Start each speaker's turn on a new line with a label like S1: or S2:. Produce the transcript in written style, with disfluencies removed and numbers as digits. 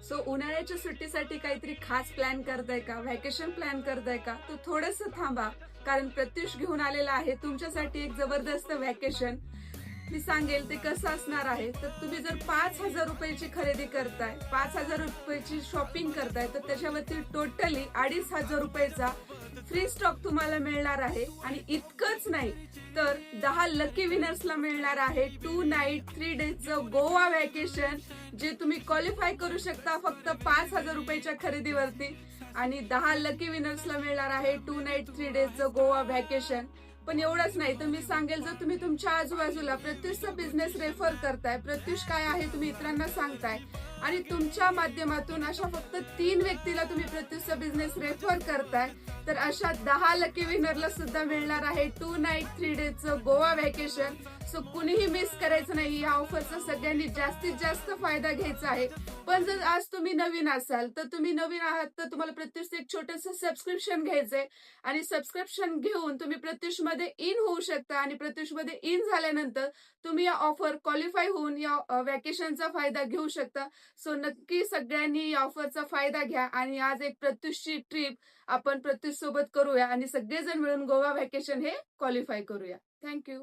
S1: So उन्हाळ्याच्या सुट्टीसाठी काहीतरी खास प्लॅन करताय का? व्हॅकेशन प्लॅन करताय का? तर थोडंसं थांबा. कारण प्रत्युष घेऊन आलेला आहे तुमच्यासाठी एक जबरदस्त व्हॅकेशन. मी सांगेल ते कसं असणार आहे. तर तुम्ही जर 5,000 रुपयाची खरेदी करताय, 5,000 रुपयाची शॉपिंग करताय, तर त्याच्यावरती टोटली 2,500 रुपयाचा फ्री स्टॉक तुम्हाला मिळणार आहे. आणि इतकंच नाही, तर 10 लकी विनर्सला मिळणार आहे 2 नाईट 3 डेजचं गोवा व्हॅकेशन, जे तुम्ही क्वालिफाय करू शकता फक्त 5,000 रुपयाच्या खरेदीवरती. आणि 10 लकी विनर्सला मिळणार आहे 2 नाईट 3 डेजचं गोवा व्हॅकेशन. पण एवढंच नाही, तर मी सांगेल, जर तुम्ही तुमच्या आजूबाजूला प्रत्युषचा बिझनेस रेफर करताय, प्रत्युष काय आहे तुम्ही इतरांना सांगताय, आणि तुमच्या माध्यमातून अशा फक्त 3 व्यक्तीला तुम्ही प्रत्युषचा बिझनेस रेफर करताय, तर अशा 10 लकी विनरला सुद्धा मिळणार आहे 2 नाईट 3 डेजचं गोवा व्हॅकेशन. सो कुणीही मिस करायचं नाही. या ऑफरचा सगळ्यांनी जास्तीत जास्त फायदा घ्यायचा आहे. पण जर आज तुम्ही नवीन असाल, तर तुम्ही नवीन आहात, तर तुम्हाला प्रत्युषचं एक छोटंसं सबस्क्रिप्शन घ्यायचंय. आणि सबस्क्रिप्शन घेऊन तुम्ही प्रत्युषमध्ये इन होऊ शकता. आणि प्रत्युषमध्ये इन झाल्यानंतर तुम्ही या ऑफर क्वालिफाय होऊन या व्हॅकेशनचा फायदा घेऊ शकता. सो नक्की सगळ्यांनी या ऑफरचा फायदा घ्या आणि आज एक प्रत्युषची ट्रिप आपण प्रत्युष सोबत करूया आणि सगळेजण मिळून गोवा व्हॅकेशन हे क्वालिफाय करूया. थँक्यू.